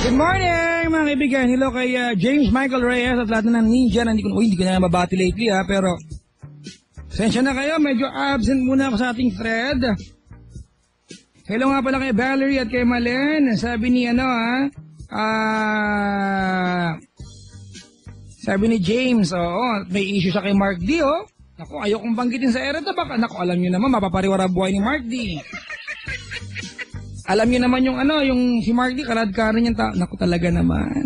Good morning, mga kaibigan. Hello kay James Michael Reyes at lahat na ng ninja. Hindi ko na mabati lately pero sensya na kayo, medyo absent muna ako sa ating thread. Hello nga pala kay Valerie at kay Malen. Sabi ni sabi ni James, may issue siya kay Mark D, Naku, ayokong banggitin sa ere na baka. Naku, alam nyo naman, mapapariwara buhay ni Mark D. Alam niyo naman yung si Mark D, kaladkarin yung naku talaga naman.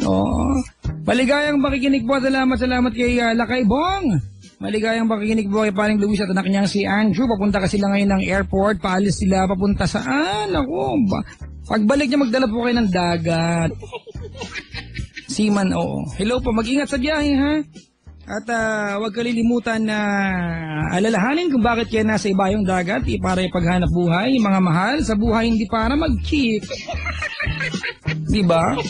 Maligayang pakikinig po. Salamat kay Lakay Bong. Maligayang pakikinig po kay Paring Luis at anak niyang si Andrew. Papunta kasi sila ngayon ng airport. Paalis sila, papunta saan? Naku, pagbalik niya magdala po kayo ng dagat. Seaman, oo. Hello po, mag-ingat sa biyahe, ha? At huwag kalilimutan na alalahanin kung bakit kayo nasa iba yung dagat, para ipaghanap buhay, mga mahal, sa buhay hindi para mag-cheat. Diba?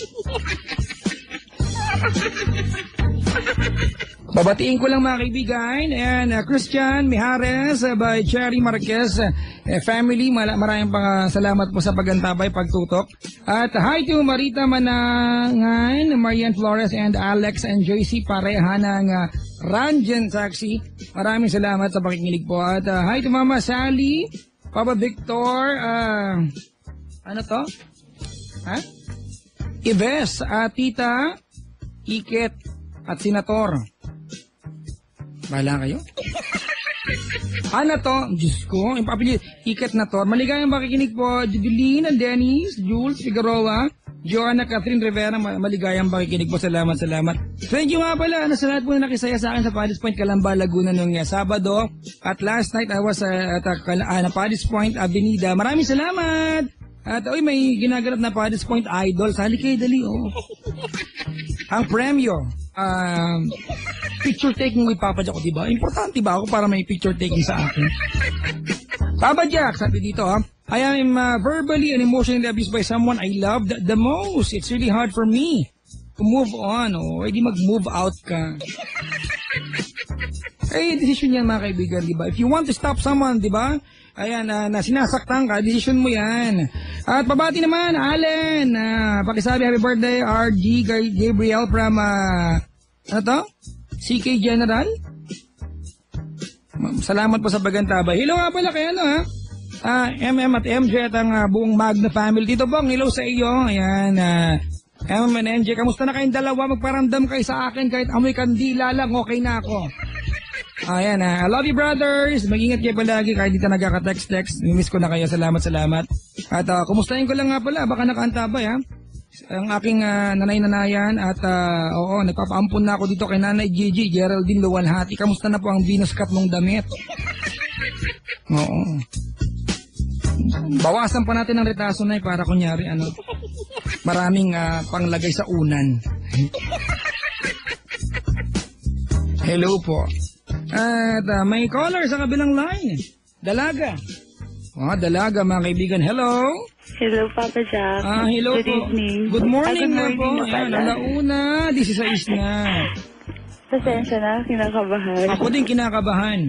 Babatiin ko lang mga kaibigan, and Christian Mijares by Cherry Marquez family, maraming salamat po sa pagantabay, pagtutok. At hi to Marita Manangan, Marian Flores and Alex and JC, pareha ng Ranjan Taxi. Maraming salamat sa pakikinig po. At hi to Mama Sally, Papa Victor, Ives, Tita Iket at Senator. Bahala kayo. Diyos ko, yung papilya, Iket na to. Maligayang makikinig po, Judeline, Dennis, Jules, Figueroa, Joanna, Catherine Rivera, maligayang makikinig po. Salamat. Thank you nga pala, sa lahat po na nakisaya sa akin sa Paddy's Point, Calamba, Laguna nung Sabado. At last night, I was at Paddy's Point, Avenida. Maraming salamat! At may ginaganap na Paddy's Point Idol. Sali kayo, dali, Ang premyo, picture taking with Papa Jack, diba? Importante ba ako para may picture taking sa akin? Papa Jack, sabi dito, I am verbally and emotionally abused by someone I love the most. It's really hard for me to move on, Hindi mag-move out ka. Decision yan mga kaibigan, diba? If you want to stop someone, diba? Ayan, na sinasaktan ka, decision mo yan. At pabati naman, Allen, pakisabi happy birthday, RG Gabriel from, CK General. Salamat po sa pagantabay. Hello nga pala kay MM at MJ at ang buong Magna family. Dito po, hello sa iyo. Ayan, MM and MJ, kamusta na kayong dalawa? Magparamdam kayo sa akin kahit amoy kandila lang, okay na ako. Ayan, I love you brothers. Mag-ingat kayo palagi kahit di ta nagkaka-text. Miss ko na kayo. Salamat. At kumustahin ko lang nga pala, baka nakaantabay ang aking nanay-nanayan at nagpapaampun na ako dito kay Nanay Gigi, Geraldine Luwalhati. Kamusta na po ang Venus Cut mong damit? Oo. Bawasan pa natin ang retaso na para kunyari maraming panglagay sa unan. Hello po. At may caller sa kabilang line. Dalaga. Dalaga mga kaibigan. Hello. Hello, Papa Jack. Hello Good po. evening. Good morning na po. Ayan, alauna, 16 na. Pasensya na, kinakabahan. Ako din kinakabahan.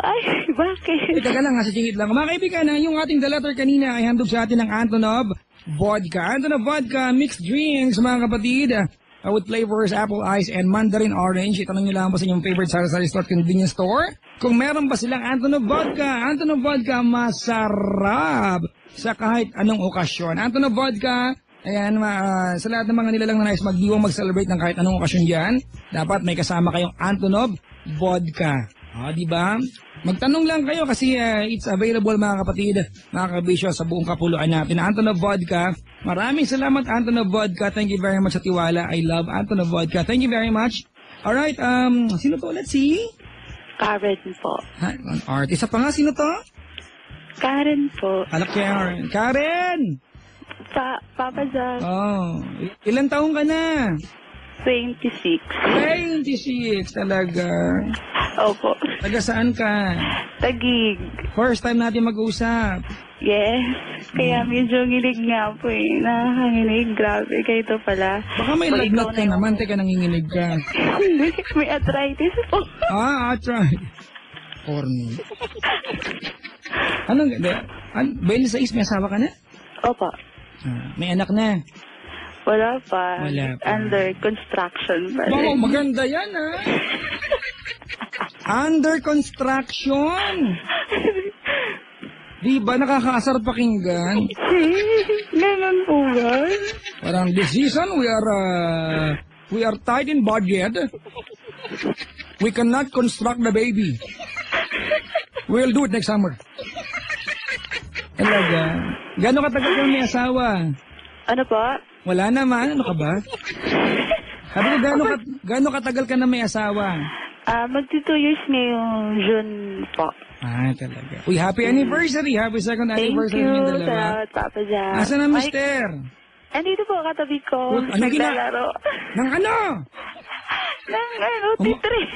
Ay, bakit? Teka lang, sa singit lang. Mga kaibigan, yung ating dalator kanina ay handog sa atin ng Antonov Vodka. Antonov Vodka, mixed drinks, mga kapatid. With flavors, apple ice, and mandarin orange. Itanong nyo lang po sa inyong favorite sari-sari store, convenience store. Kung meron ba silang Antonov Vodka. Antonov Vodka, masarap sa kahit anong okasyon. Antonov Vodka, ayan, sa lahat ng mga nilalang na nais magdiwang mag-celebrate ng kahit anong okasyon dyan, dapat may kasama kayong Antonov Vodka. Diba? Magtanong lang kayo kasi it's available mga kapatid, mga kabisyo sa buong kapuluan natin. Antonov Vodka. Maraming salamat Antonov Vodka. Thank you very much sa tiwala. I love Antonov Vodka. Thank you very much. Alright, sino to? Let's see. Karen po. Artist pa nga, sino to? Karen po. Karen. Karen! Papa Jack. Ilan taong ka na? 26. 26 talaga. Opo. Taga saan ka? Tagig. First time natin mag-usap. Yes. Kaya medyo nginig nga po Nakakakinig. Grabe. Kayo to pala. Baka may lagnat ka naman. Teka, nanginginig ka. May arthritis po. Arthritis. Corny. Anong, 26, may asawa ka na? Opo. May anak na? Wala pa. Wala pa. Under construction pa Wow, rin. maganda yan, ha? Under construction. Di ba nakakaasar pakinggan? Ganun po ba? Parang this season we are tight in budget. We cannot construct the baby. We'll do it next summer. Talaga. Gano'ng katagal ka may asawa? Ano po? Wala naman. Ano ka ba? Sabi ko, gano'ng katagal ka na may asawa? Magti 2 years ngayong June po. Ah, talaga. Uy, happy anniversary. Happy second Thank anniversary you. ng dalawa. Salamat, Papa Jack. Asa na, mister? Andito po, katabi ko. Ano Naglalaro. Nang ano? Titris.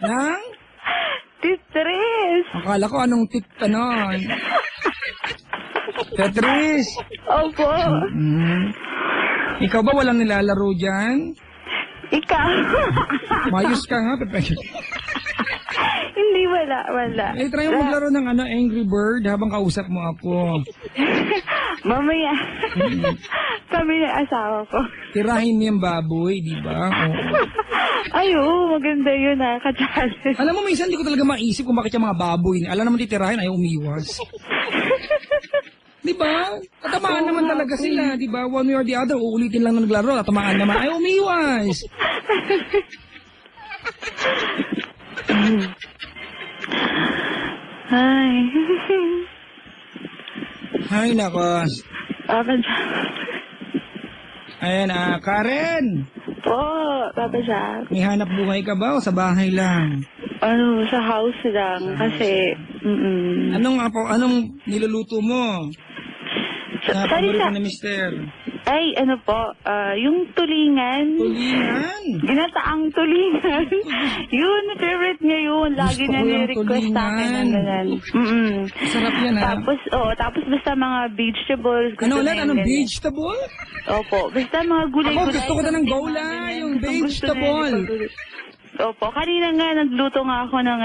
Nang? Titris. Akala ko anong Tetris. Opo. Ikaw ba walang nilalaro dyan? Ikaw. Mayos ka nga, Pepe. Hindi, wala. Try mo maglaro ng Angry Bird habang kausap mo ako. Mamaya. Kami ng asawa ko. Tirahin mo yung baboy, di ba? Oo. Ay, oo, maganda yun ka-challenge. Alam mo, minsan hindi ko talaga maisip kung bakit yung mga baboy. Alam naman titirahin, ayaw umiwas. Di ba? Tatamaan naman talaga sila, di ba? One way or the other, uulitin lang na naglaro, tatamaan naman, ayaw umiwas. Ay. Ay, nako. Papa Jack. Ayan, Karen. Po, Papa Jack. May hanap buhay ka ba o sa bahay lang? Ano, sa house lang. Kasi, Anong niluluto mo? Sa sorry, paborito ni mister? ay, ano po, yung tulingan. Tulingan? Ginataang tulingan. Yun, favorite niya yun. Lagi Gusto niya ko yung ni-request sa akin ng ganyan. Sarap yan, ha? Tapos basta mga vegetables. Gusto Ano ulit? niya Anong ganyan. vegetable? Opo, basta mga gulay-gulay. Ako, gusto ko na ng something gulay, mga ganyan. yung Gustong-gusto vegetable. niya yung Opo, kanina nga nagluto nga ako ng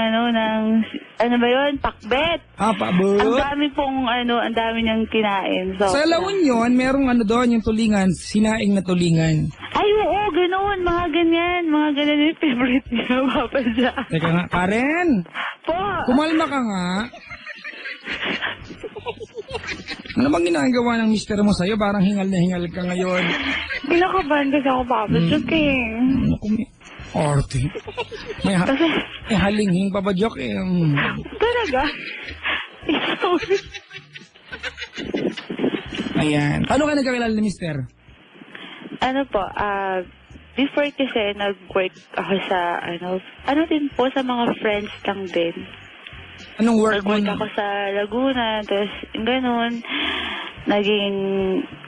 ano ba yun, pakbet. Ang Pabot. dami pong ang dami niyang kinain. So, Sa Laon yun, merong doon, yung tulingan, sinaing na tulingan. ay, oo, ganoon, mga ganyan yung favorite niya, Papa Jack. Teka nga, Karen, Po, kumalma ka nga. Ano bang ginagawa ng mister mo sa'yo? Parang hingal na hingal ka ngayon. kinakabahan kasi ako, Papa Jack eh. Ano kung may arte? May halinghing papadyok eh. Talaga? Ayan. Paano ka nagkakilala ni mister? Ano po, before kasi nag-work ako sa, din po, sa mga friends lang din. Anong work mo? Nag-work ako sa Laguna, tapos ganun,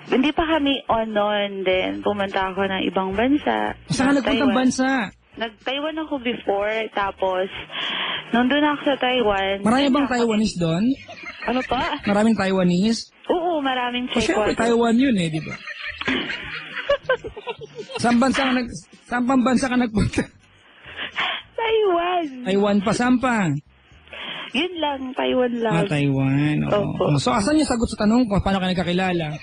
hindi pa kami on noon, then pumunta ako ng ibang bansa. Saan ka nagpuntang bansa? Nag-Taiwan ako before, tapos nung doon ako sa Taiwan. Marami bang Taiwanese doon? Ano pa? Maraming Taiwanese? Oo, maraming O syempre, Taiwan yun eh, di ba? Saan pang bansa ka nagpunta? Taiwan. Taiwan pa, saan pa? Yun lang, Taiwan lang. Taiwan. Opo. So, asan yung sagot sa tanong ko? Paano ka nagkakilala?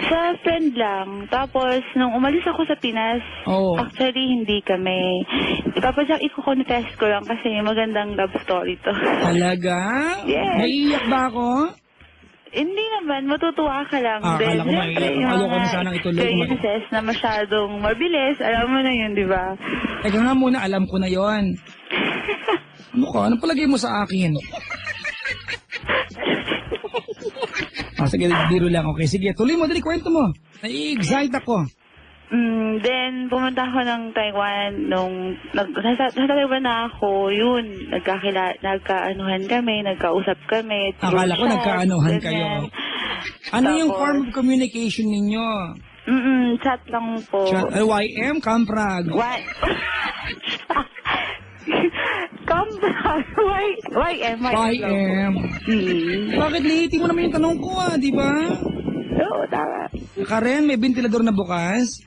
Sa friend lang. Tapos, nung umalis ako sa Pinas, Oo. actually, hindi kami. Ipapasyak, i-confess ko lang kasi magandang love story to. Talaga? Yes. Naiiyak ba ako? Hindi naman, matutuwa ka lang. Akala ko Siyempre, maiiyak. yung Ayoko na mga sanang ituloy. experiences na masyadong mabilis, alam mo na yun, di ba? Teka nga muna, alam ko na yon. Ano ka? Ano palagay mo sa akin? Sige, biro lang. Okay, sige. Tuloy mo, dali, kwento mo. Nai-excite ako. Then, pumunta ako ng Taiwan nung nasa Taiwan na ako, yun, nagkaanuhan kami, nagkausap kami. Akala ko chat, nagkaanuhan ganyan. kayo. Ano yung Tapos, form of communication ninyo? Chat lang po. Chat, YM, Kamprag. What? Kamprag. YM. YM. Bakit lihiti mo naman yung tanong ko di ba? Oo, tama. Karen, may ventilador na bukas?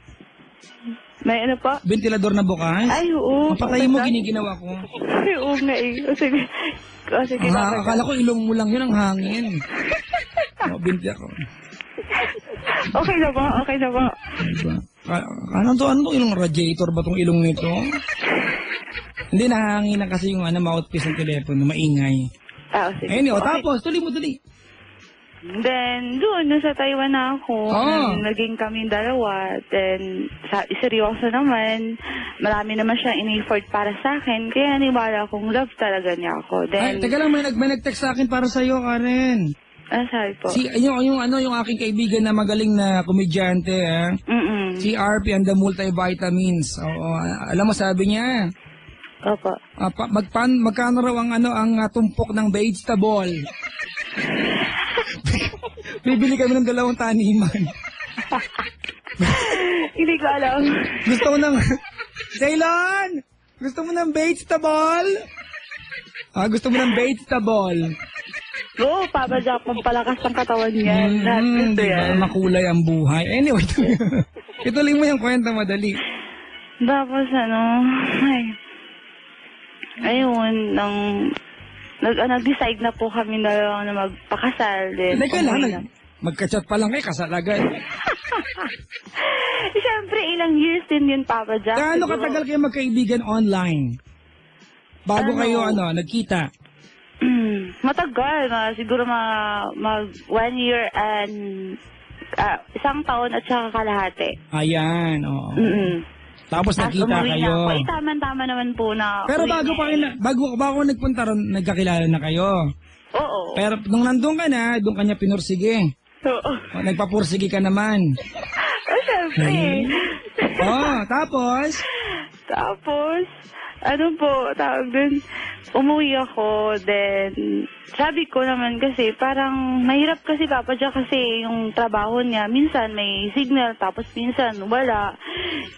May ano po? Ventilador na bukas? Ay, oo. Mapatay mo, giniginawa ko. Ay, oo nga eh. O sige. Akala ko ilong mo lang yun ang hangin. Binti ako. Okay na ba? Okay na ba? Diba? Ano to ilong radiator ba tong ilong nito? Hindi, nahangin na kasi yung mouthpiece ng telepono, maingay. Sige. Anyway, Okay. tapos, tuloy mo, tuloy. Then, doon, nasa Taiwan na ako. Oh. Naging kami dalawa. Then, seryoso naman. Marami naman siyang in-effort para sa akin. Kaya niwala akong love talaga niya ako. Ay, Then, teka lang, may nag-text sa akin para sa'yo, Karen. sabi po? Yung aking kaibigan na magaling na komedyante, si RP and the Multivitamins. Oo, alam mo, sabi niya, Opo. magkano raw ang tumpok ng vegetable? Bibili kami ng 2 taniman. Hindi ko alam. Gusto mo ng... Ceylon! Gusto mo ng vegetable? Gusto mo ng vegetable? Oo, Papa Jack, pampalakas ng katawan niyan. Lahat gusto diba? yan. Makulay ang buhay. Anyway, ituloy mo yung kwento, madali. Tapos ayun, nag-decide na po kami na magpakasal din. Teka lang, magka-chat pa lang kasal agad. Siyempre, ilang years din yun, Papa Jack. Gaano Siguro. katagal kayo magkaibigan online? Bago kayo, nagkita? Matagal, siguro mag 1 year and 1 taon at saka kalahati. Ayan, oo. Tapos Tapos nagkita umuwi kayo. na ako. Tama-tama naman po na Pero uwi bago ako nagpunta ron, nagkakilala na kayo. Oo. Pero nung nandun ka na, doon kanya pinursige. Oo. Nagpapursige ka naman. Siyempre. Tapos? Tapos, tawag dun, umuwi ako, then, sabi ko naman kasi, parang, mahirap kasi Papa Jack kasi yung trabaho niya, minsan may signal, tapos minsan wala.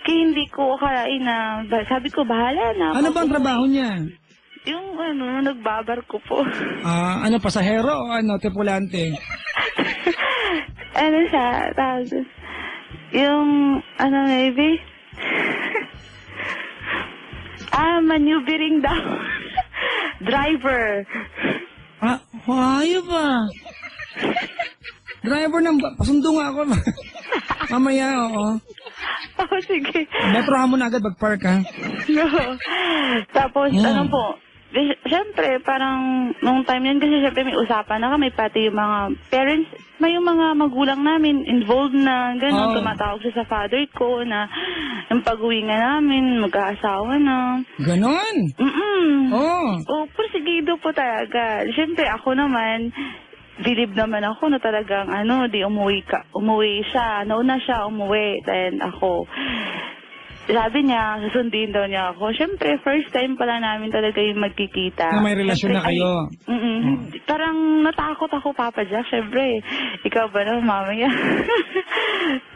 Kaya hindi ko akalain na, sabi ko, bahala na. Ano bang trabaho niya? Yung, nagbabar ko po. Pasahero o tripulante? Siya, tapos, yung, maybe, maneuvering daw. Driver. Ayun ba? Driver ng pasundo nga ako. Mamaya, oo. Sige. Metrohan mo na agad pag-park, ha? No. Tapos, po, siyempre, parang, nung time yan kasi siyempre may usapan na kami, pati yung mga parents, may yung mga magulang namin involved na, gano'n, tumatawag siya sa father ko na, yung pag-uwi nga namin, mag-aasawa na. Ganon? Porsigido po talaga. Siyempre, ako naman, believe naman ako na talagang, di umuwi siya. Nauna siya umuwi, then ako. Sabi niya, susundin daw niya ako. Siyempre, first time pala namin talaga yung magkikita. Na may relasyon na kayo. Parang natakot ako, Papa Jack. Siyempre, ikaw ba na, mamaya?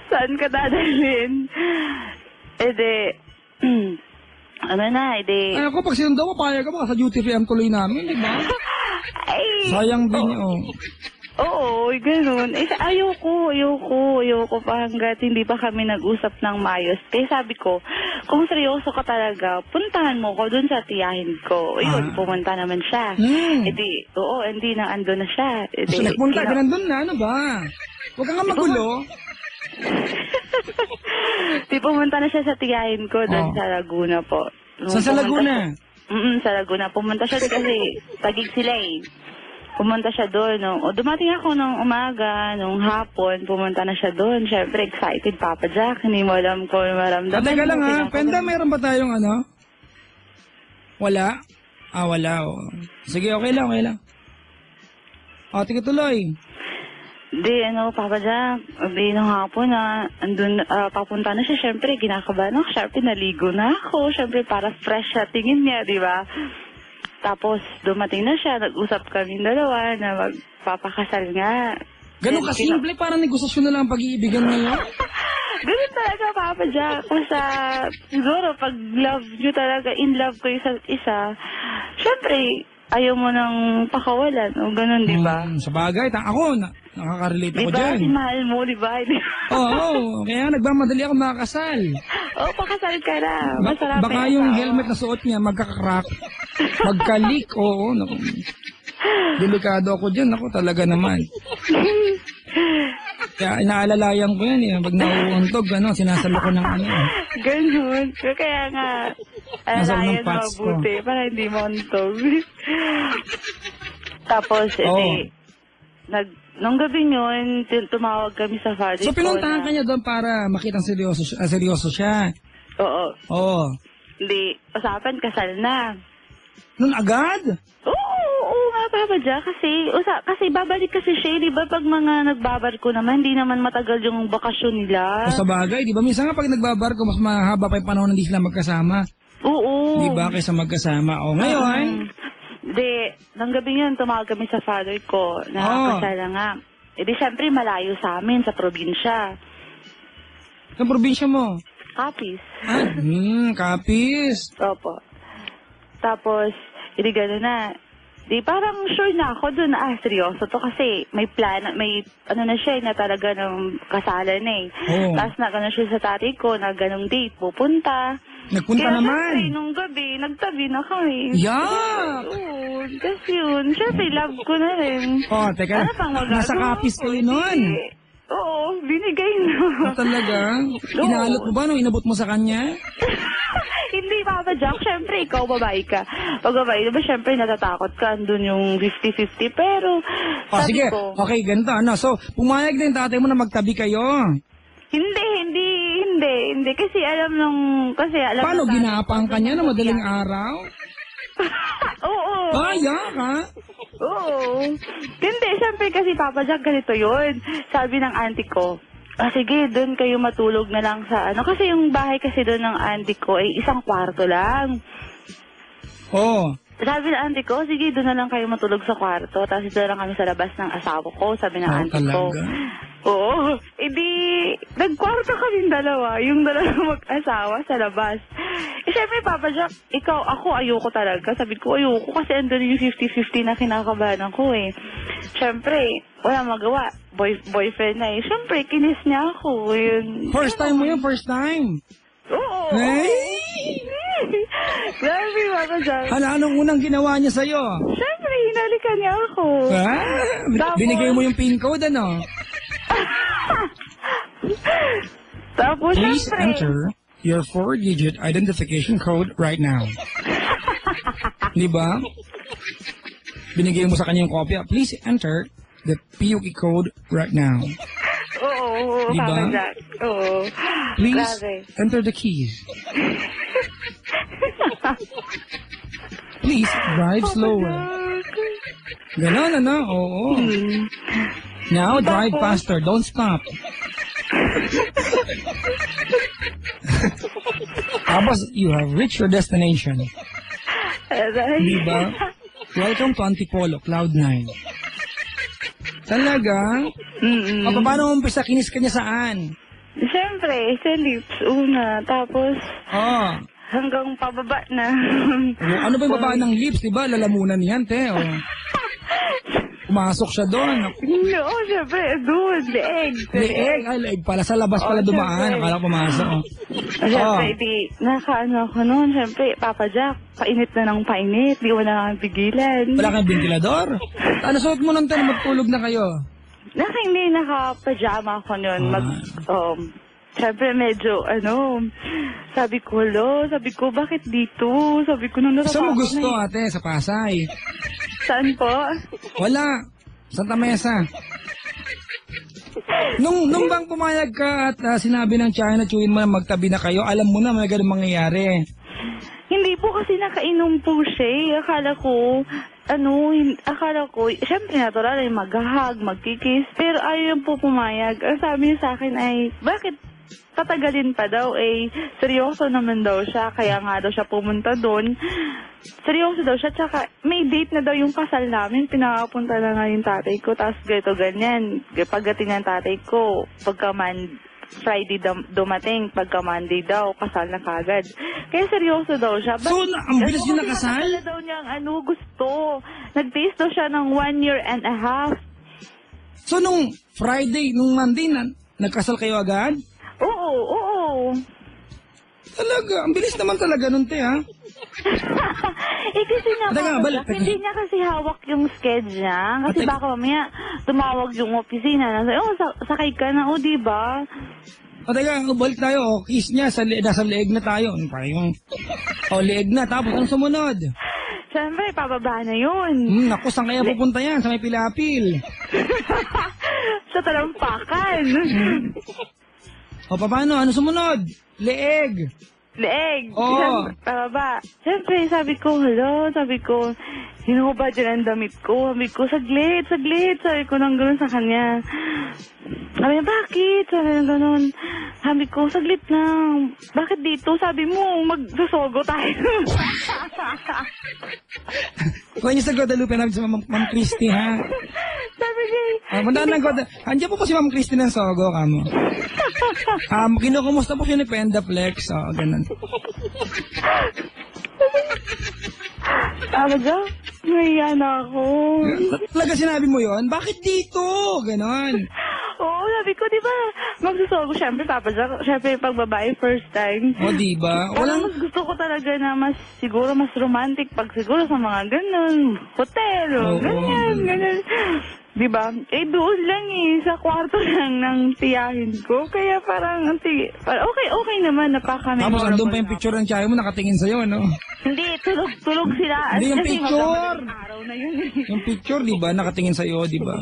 Saan ka dadalhin? Ako, pag sinundo mo, payag ka baka sa duty free ang tuloy namin, di ba? Sayang din yun. Oo, gano'n. Ayoko pa hanggat hindi pa kami nag-usap ng maayos. Kaya sabi ko, kung seryoso ka talaga, puntahan mo ko dun sa tiyahin ko. Ayun, pumunta naman siya. Hindi na ando na siya. So, nagpunta ka nandun na, ano ba? Huwag ka nga magulo. Pumunta na siya sa tiyahin ko dun sa Laguna po. Sa Laguna? Sa Laguna. Pumunta siya kasi Taguig sila eh. Pumunta siya doon. Dumating ako nung umaga, nung hapon, pumunta na siya doon. Siyempre, excited, Papa Jack. Hindi mo alam ko maramdaman. Teka lang ha, Penda, mayroon ba tayong Wala? Wala. Sige, okay lang. Tige tuloy. Papa Jack, nung hapon andun, papunta na siya. Siyempre, kinakabahan ako. Siyempre, naligo na ako. Siyempre, para fresh sa tingin niya, di ba? Tapos, dumating na siya, nag-usap kami dalawa na magpapakasal nga. Ganun kasimple, parang negosasyon na lang ang pag-iibigan ngayon? Ganun talaga, Papa Jack. Basta, siguro, pag love nyo talaga, in love ko isa, syempre, ayaw mo nang pakawalan, o ganun, di ba? Sa bagay, ako, nakaka-relate ako dyan. Di ba, mahal mo, di ba? Kaya nagmamadali ako makakasal. Pakasal ka na. Masarap Baka yung helmet na suot niya, magkakrak, magkalik, Delikado ako dyan, talaga naman. Kaya inaalalayan ko yan eh. Pag nauuntog, sinasalo ko ng Ganun. Kaya nga, Nasalo ng alalayan pats ko. mabuti para hindi mauntog. Tapos, nung gabi yun, tumawag kami sa father So ko pinuntahan na- ka niya doon para makitang seryoso siya. Oo. Oo. Hindi, usapan kasal na. Noon agad? Oo nga Papa Jack, kasi babalik kasi siya, di ba pag mga nagbabarko naman, hindi naman matagal yung bakasyon nila. O sa bagay, di ba? Minsan nga pag nagbabarko, mas mahaba pa yung panahon na hindi sila magkasama. Oo. Di ba? Kaysa magkasama. O ngayon, Di, nang gabi yun, tumawag kami sa father ko na kasal na nga. E di syempre malayo sa amin, sa probinsya. sa probinsya mo? Kapis. Kapis. Opo. Tapos, hindi gano'n na. Di parang sure na ako dun na, seryoso to kasi may plan, may na siya na talaga ng kasalan eh. Oo. Tapos na gano'n siya sa tatay ko na ganong date, pupunta. Nagpunta Kaya naman. syempre, nung gabi, nagtabi na kami. Yak! Oo, kasi yun. Syempre, love ko na rin. Oh, teka. Ano pang magagawa Nasa kapis ko? kayo nun. Oo, binigay na. Talaga? Inaalot mo ba nung inabot mo sa kanya? Hindi, Papa Jack. Siyempre, ikaw, babae ka. Pag babae, diba, siyempre, natatakot ka. Andun yung 50-50. Pero, sabi Sige. ko, Okay, ganito. So, pumayag din tatay mo na magtabi kayo. hindi. Kasi alam Paano ng tatay ginapang ko, ka niya na madaling yan. araw? Oo. Kaya ka? Oo. Hindi, siyempre kasi Papa Jack, ganito yun. Sabi ng auntie ko, sige, doon kayo matulog na lang sa Kasi yung bahay kasi doon ng auntie ko ay isang kwarto lang. Oo. Sabi ng auntie ko, sige, doon na lang kayo matulog sa kwarto. Tapos doon lang kami sa labas ng asawa ko, sabi ng auntie ko. Talaga? Oo. Nagkwarto kami dalawa. Yung dalawa mag-asawa sa labas. Siyempre, Papa Jack, ako ayoko talaga. Sabi ko, ayoko kasi andun yung 50-50 na kinakabahan ko eh. Siyempre, wala magawa. Boyfriend na eh. Siyempre, kinis niya ako. Yun. First time mo yun? First time? Oo. Hey! Grabe, Papa Jack. Anong unang ginawa niya sa'yo? Siyempre, hinalikan niya ako. Tapos- Binigay mo yung pin code, ano? Tapos, Please siyempre, enter your 4-digit identification code right now. Di ba? Binigay mo sa kanya yung kopya. Please enter the PUK code right now. Oo, Diba? Papa Jack. Oo. Please Grabe. enter the keys. Please drive slower. Ganon, ano? Oo. Now, drive faster. Don't stop. Tapos, you have reached your destination. Diba? Welcome to Antipolo, Cloud9. Talaga? Paano mo umpisa? Kinis ka niya saan? Siyempre, sa lips, una. Tapos, hanggang pababa na. Ano ba yung baba ng lips? Diba? Lalamunan yan, te. Pumasok siya doon. Oo, siyempre, doon, leeg. Leeg. Ay, leeg pala. Sa labas pala dumaan. syempre. Akala pumasok. Siyempre, nakaano ako noon. Siyempre, Papa Jack, painit na ng painit. Di ko na pigilan. Wala kang ventilador? Ano suot mo nun, te, na magtulog na kayo? Hindi, naka-pajama ako noon. Siyempre, medyo, sabi ko, bakit dito? Sabi ko, nung Saan mo natatakot gusto, na ate? Sa Pasay? Saan po? Wala. Santa Mesa. Nung bang pumayag ka at sinabi ng China Chuin mo na magtabi na kayo, alam mo na may ganun mangyayari. Hindi po kasi nakainom po siya eh. Akala ko, syempre natural ay maghahag, magkikis, pero ayaw po pumayag. Ang sabi niya sa akin ay, bakit tatagalin pa daw? Seryoso naman daw siya, kaya nga daw siya pumunta doon. Seryoso daw siya, tsaka may date na daw yung kasal namin, pinakapunta na nga yung tatay ko, tapos ganito ganyan. Pagdating ng tatay ko, Friday dumating, pagka Monday daw, kasal na kagad. Kaya seryoso daw siya. So, ang bilis yung nakasal? Kasi daw niyang gusto. Nag-taste daw siya ng 1 year and a half. So, nung Friday, nung Monday, nagkasal kayo agad? Oo. Talaga, ang bilis naman talaga nun, te, ha? kasi nga, Teka, Papa balik. Jack, hindi niya kasi hawak yung schedule niya. Kasi Teka. baka mamaya tumawag yung opisina. Sakay ka na, o diba? O teka, balik tayo. O, kiss niya, nasa leeg na tayo. Ano pa yung... O, leeg na. Tapos, ang sumunod? Siyempre, pababa na yun. Naku, saan kaya pupunta yan? Sa may pilapil. Sa talampakan. O, paano? Ano sumunod? Leeg. Leeg. Oo. Pababa. Siyempre, sabi ko, hinubad dyan ang damit ko. Sabi ko, saglit. Sabi ko nang gano'n sa kanya. Sabi niya, bakit? Sabi niya gano'n. Sabi ko, saglit lang. Bakit dito? Sabi mo, magsusogo tayo. Kuha niyo sa Guadalupe namin sa Ma'am Christy, ha? Sabi niya, Mandaan ng Guadalupe. Andiyan po si Ma'am Christy ng Sogo, kamo. Kinukumusta po siya ni Pendaflex. O, ganun. Sabi niya, nahiya na ako. Talaga sinabi mo yon? Bakit dito? Ganon. Oo, sabi ko, di ba, magsusogo, syempre, Papa Jack, syempre, pag babae, first time. O, diba? Parang mas gusto ko talaga na siguro mas romantic pag siguro sa mga ganun, hotel, o Oo. ganyan. Diba? Doon lang sa kwarto lang ng tiyahin ko. Kaya parang, okay naman, napaka-memorable. Tapos andun pa yung picture ng tiyahin mo nakatingin sa'yo, ano? Hindi, tulog sila. Hindi, yung Kasi picture! magandang araw na yun. Yung picture, di ba? Nakatingin sa'yo, di ba?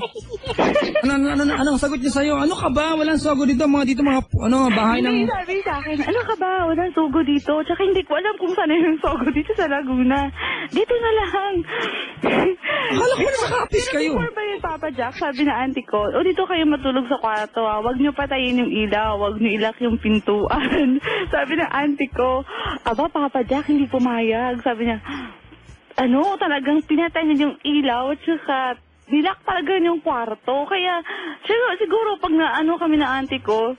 Anong sagot niya sa'yo? Ano ka ba? Walang sogo dito, bahay ng... Hindi, sabi sa akin, ano ka ba? Walang sugo dito. Tsaka hindi ko alam kung saan yung sugo dito sa Laguna. Dito na lang. Akala ko nasa kapis kayo. Before ba yun, Papa Jack, sabi na auntie ko, dito kayo matulog sa kwarto, Huwag niyo patayin yung ilaw, huwag niyo ilak yung pintuan. Sabi ng auntie ko, aba, Papa Jack, hindi pumayag. Sabi niya, talagang pinatay niya yung ilaw, tsaka nilak talaga yung kwarto. Kaya, siguro pag kami na auntie ko,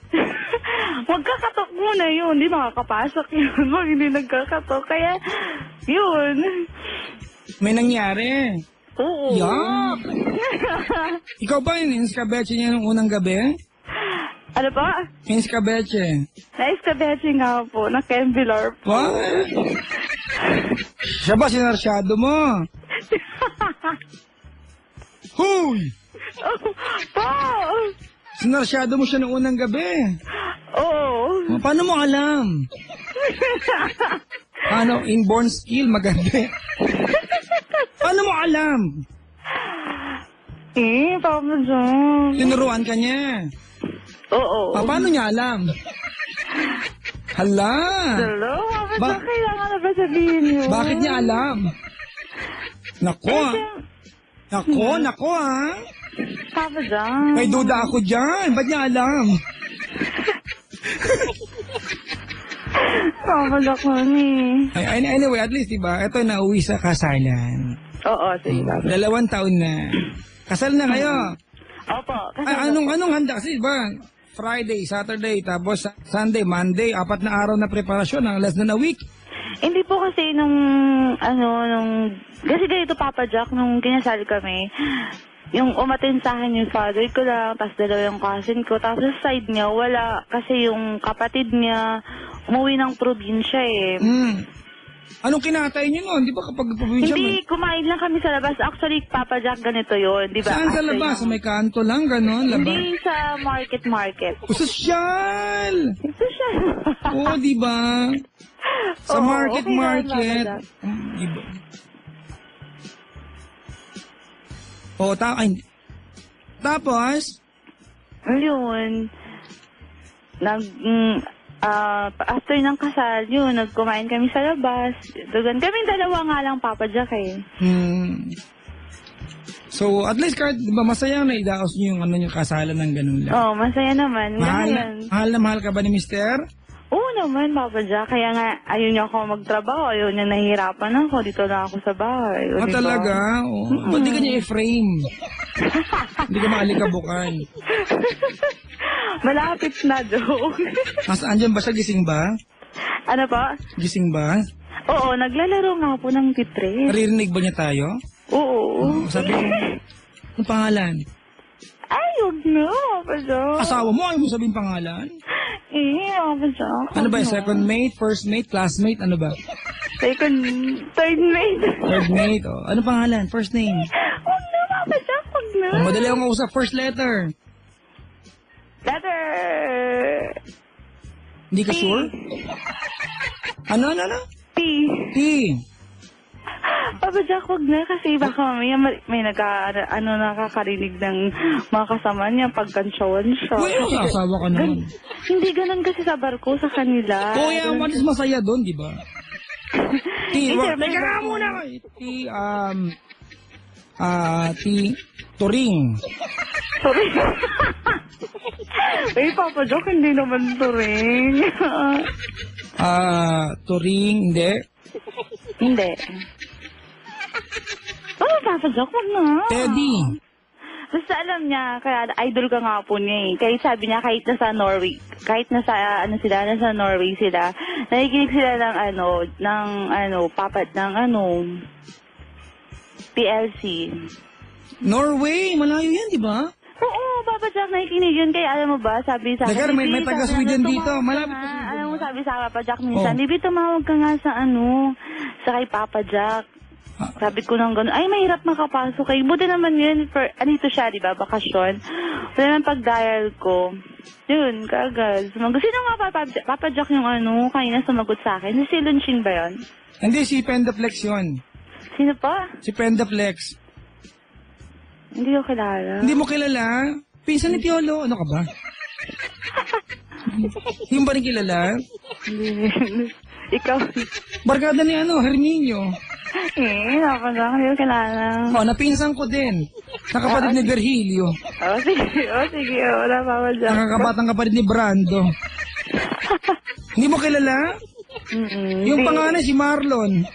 magkakatok muna yun, hindi makakapasok yun, wag hindi nagkakatok. Kaya, yun. May nangyari. Oo. Yuck! Ikaw ba yung inskabeche niya nung unang gabi? Ano pa? Inskabeche. Na-escabeche nga po, na Kembilar po. What? Siya ba sinarsyado mo? Huy! Po! Sinarsyado mo siya nung unang gabi. Oo. Paano mo alam? Inborn skill, maganda. Paano mo alam? Papa John. Tinuruan ka niya. Oo. Paano niya alam? Hala! Hello, Papa John, kailangan na ba sabihin yun? Bakit niya alam? Nako, ha? Papa John. May duda ako dyan. Ba't niya alam? Papa John, Anyway, at least, diba? Ito nauwi sa kasalan. Oo, sige. 2 taon na. Kasal na kayo. Opo. Anong handa? Kasi diba? Friday, Saturday, tapos Sunday, Monday, 4 na araw na preparasyon, less than a week. Hindi po kasi kasi ganito, Papa Jack, nung kinasal kami, yung umatin sa akin yung father ko lang, tapos dalawa yung cousin ko, tapos sa side niya, wala, kasi yung kapatid niya, umuwi ng probinsya Anong kinatay niyo nun? Di ba kapag probinsya Hindi, kumain lang kami sa labas. Actually, Papa Jack, ganito yun, di ba? Saan sa labas? Sa may kanto lang, gano'n? Hindi sa market. Sosyal! Sosyal. Oo, di ba? Sa Oo, market. okay lang, Papa Jack. Di ba? Tapos? Ayun. After ng kasal, nagkumain kami sa labas. Dugan kaming dalawa nga lang, Papa Jack So, at least kahit, diba, masaya na idaos niyo yung kasalan ng ganun lang. Oo, masaya naman. Mahal na mahal ka ba ni Mister? Oo naman, Papa Jack. Kaya nga, ayaw niya ako magtrabaho. Ayaw niya nahihirapan ako. Dito na ako sa bahay. Diba? Talaga? Ba't di ka niya i-frame? Hindi ka maalikabukan. Malapit na, joke. Andyan ba siya? Gising ba? Ano pa? Gising ba? Oo, naglalaro nga po ng titres. Naririnig ba niya tayo? Oo. Sabi ko, anong pangalan? Ay, huwag na, Papa Jack. Asawa mo, ayaw mo sabihin pangalan? Papa Jack. Ano ba, second mate, first mate, classmate, ano ba? Third mate. Third mate. Oh. Ano pangalan? First name? Huwag na, Papa Jack, huwag na. Oh, madali akong kausap. First letter. Letter. Hindi ka P. sure? Ano? P. T. Papa Jack, huwag na kasi baka mamaya may nakakarinig ng mga kasama niya pag gansyawan siya. Uy, asawa ka naman. Hindi ganun kasi sa barko sa kanila. Oh, yeah, what is masaya doon, di ba? T, siyempre, teka nga muna. T, Turing. Sorry. Papa Jack, hindi naman turing. Turing, hindi. Hindi. Oh, Papa Jack, wag na. Teddy. Basta alam niya, kaya idol ka nga po niya eh. Kahit sabi niya, kahit nasa Norway, nasa Norway sila, nakikinig sila ng PLC. Norway, malayo yan, di ba? Oo, Papa Jack, nakikinig yun. Kaya alam mo ba, sabi sa Teka, akin, may "Bibi, taga-Sweden sabi, dito. tumawag Malapit ka sa nga." Sweden. Alam mo, sabi sa Papa Jack minsan, Oh. "Bibi, tumawag ka nga sa sa kay Papa Jack." Sabi ko nang gano'n, ay, mahirap makapasok eh. Buti naman yun, anito siya, di ba, bakasyon. Wala naman pag-dial ko. Yun, kaagad. Sino nga Papa Jack yung kanina sumagot sa akin? Si Lunching ba yun? Hindi, si Pendaflex yun. Sino pa? Si Pendaflex. Hindi ko kilala. Hindi mo kilala? Pinsan ni Piolo, ano ka ba? Hindi mo ba rin kilala? Hindi. Ikaw. Barkada ni Herminio. Papa Jack, hindi ko kilala. Oh, napinsan ko din. Nakapatid ni Virgilio. Sige. Wala, Papa Jack. Nakakabatang kapatid ni Brando. Hindi mo kilala? Yung panganay si Marlon.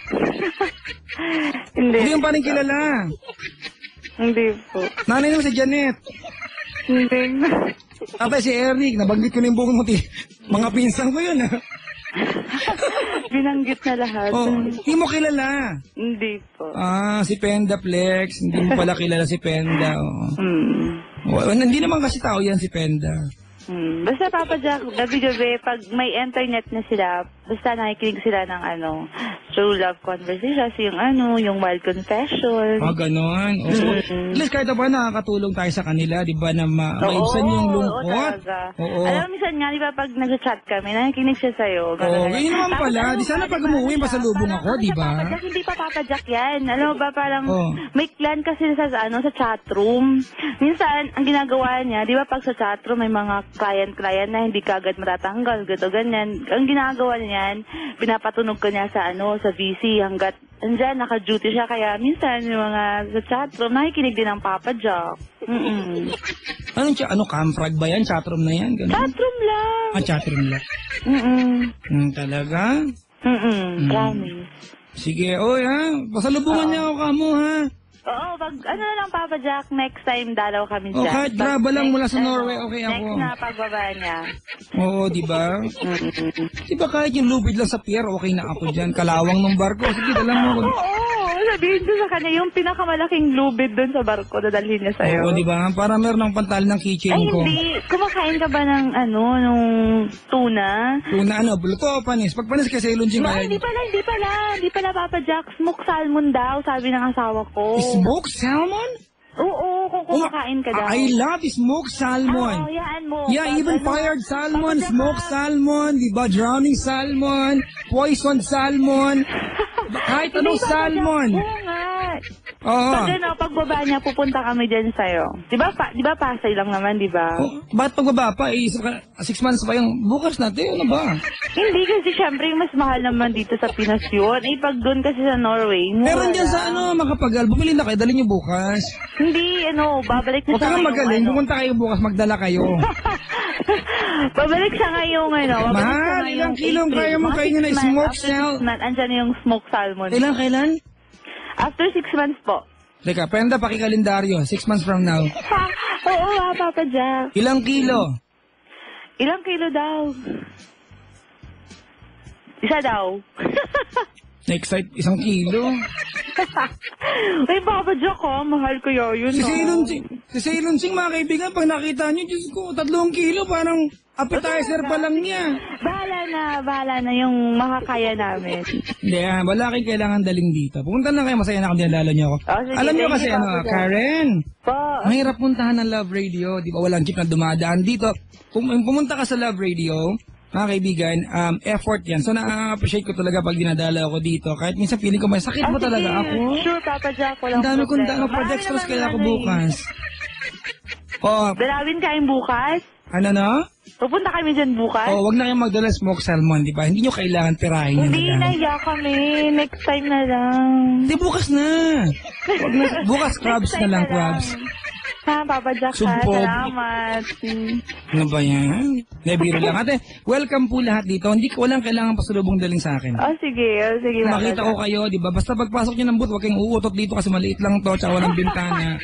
Hindi. Hindi mo pa rin kilala. Hindi po. Nanay naman si Janet. Hindi. Tatay si Eric. Nabanggit ko na yung buong muti. Mga pinsan ko yun, ha? Binanggit na lahat. Oh, hindi mo kilala. Hindi po. Si Pendaflex. Hindi mo pala kilala si Penda. Oh, hindi naman kasi tao yan si Penda. Basta Papa Jack, gabi-gabi, pag may internet na sila, basta nakikinig sila ng true love conversations, yung wild confession. Ganon. So, at least kahit pa nakakatulong tayo sa kanila, di ba, na maibsan yung lungkot. Oo. Alam mo, minsan nga, di ba, pag nag-chat kami, nakikinig siya sa'yo. Yun naman pala. Di sana pag umuwi, pasalubong ako, di ba? Papa Jack, hindi pa Papa Jack yan. Alam mo ba, parang may clan kasi sa chat room. Minsan, ang ginagawa niya, di ba, pag sa chat room, may mga client na hindi kagad matatanggal, gato ganyan. Ang ginagawa niyan, pinapatunog ko niya sa VC hanggat andyan, naka-duty siya. Kaya minsan, yung mga sa chatroom, nakikinig din ng Papa Jack. Camfrag ba yan? Chatroom na yan? Ganun? Chatroom lang. Chatroom lang. Talaga? Promise. Sige, pasalubungan niya ako kamo, ha? Oo, pag lang Papa Jack, next time dalaw kami dyan. Kahit graba lang mula sa Norway, okay ako. Next na pagbaba niya. Oo, di ba? Di ba kahit yung lubid lang sa pier, okay na ako dyan. Kalawang ng barko. Sige, dalang mo ako. Oo, sabihin ko sa kanya, yung pinakamalaking lubid doon sa barko, dadalhin niya sa'yo. Oo, di ba? Para meron ng pantal ng keychain ko. Ay, hindi. Kumakain ka ba ng, nung tuna? Tuna, Bluto o panis? Pag panis kasi lunching kaya. Hindi pala, Papa Jack. Smoked salmon daw, sabi ng asawa ko. Smoked salmon? Oo, kung kumakain ka daw. I love smoked salmon. Oo, yan mo. Yeah, even fired salmon, smoked salmon, di ba? Drowning salmon, poisoned salmon, kahit anong salmon. Oo nga. Oo. Pagbaba niya, pupunta kami dyan sa'yo. Di ba Pasay lang naman, di ba? Bakit pagbaba pa? 6 months pa yung bukas natin, ano ba? Hindi kasi syempre mas mahal naman dito sa Pinas yun. Pag doon kasi sa Norway, pero dyan sa Makapagal, bumili na kayo, dali niyo bukas. Hindi, babalik na siya. Huwag kang magaling, pumunta kayo bukas, magdala kayo. Babalik siya ngayong mahal, ilang kilong kaya mo kayo na smoked salmon? Andyan yung smoked salmon. Kailan? After 6 months po. Teka, Penda, pakikalendaryo. 6 months from now. Oo, Papa Jack. Ilang kilo? Ilang kilo daw? Isa daw. Next site, 1 kilo. Ay, Papa Jack, mahal ko yun. Si Sailon Sing, mga kaibigan, pag nakita nyo, Diyos ko, 3 kilo, parang Appetizer pa lang niya. Bahala na yung makakaya namin. Hindi, wala kayong kailangan daling dito. Pumunta lang kayo, masaya na kung dinalala niyo ako. Oh, sige, Alam niyo thank kasi you, Papa Jack. Karen, Po. mahirap puntahan ng Love Radio. Di ba walang jeep na dumadaan dito. Pumunta ka sa Love Radio, mga kaibigan, effort yan. So na-appreciate ko talaga pag dinadala ako dito. Kahit minsan feeling ko may sakit ba talaga ako? Sure, Papa Jack. Ang Walang dami kong problema. pa-dextrose Marami kaya ako naman bukas. Oh, Dalawin kayong bukas? ano no? Pupunta kami dyan bukas? Oh, wag na kayong magdala smoked salmon, di ba? Hindi nyo kailangan tirahin yun. Hindi, nahiya kami. Next time na lang. Hindi, bukas na. Wag na. Bukas, crabs na lang, crabs. Ha, Papa Jack, ha? Sumpog. Salamat. Ano ba yan? Nebiro lang. Ate, welcome po lahat dito. Hindi ko walang kailangan pasalubong daling sa akin. Sige, Papa Makita ko Jack. kayo, di ba? Basta pagpasok nyo ng booth, wag kayong uutot dito kasi maliit lang to, tsaka walang bintana.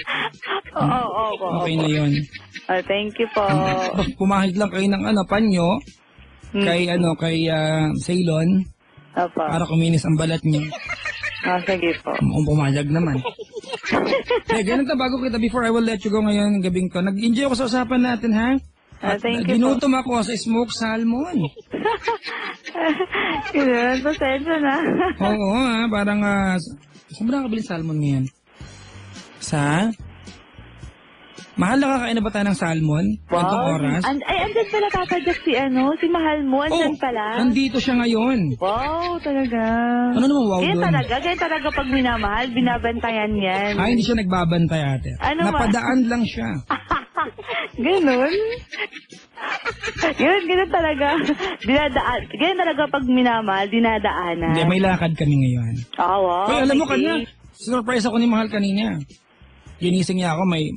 Oo. Okay na yun. Thank you po. Pumahid lang kayo ng panyo, kay Ceylon, Opo. para kuminis ang balat nyo. Sige po. Mukhang pumayag naman. Ganito bago kita, before I will let you go ngayon gabing to, nag-enjoy ako sa usapan natin, ha? At thank you ginutom ako sa smoked salmon. Yun, pasensya na. Oo, ha? Parang, saan ba nakabili salmon ngayon? Sa? Mahal na kakain na ba tayo ng salmon? Itong oras? Andyan pala, Papa Jack, si Mahal mo. Andyan pala. Nandito siya ngayon. Wow, talaga. Ano naman wow doon? Ganyan talaga pag minamahal, binabantayan yan. Hindi siya nagbabantay ate. Ano ba? Napadaan lang siya. Ganun? Ganun talaga. Ganyan talaga pag minamahal, dinadaanan. Hindi, may lakad kami ngayon. Wow. Uy, alam mo kanina, surprise ako ni Mahal kanina. Ginising niya ako, may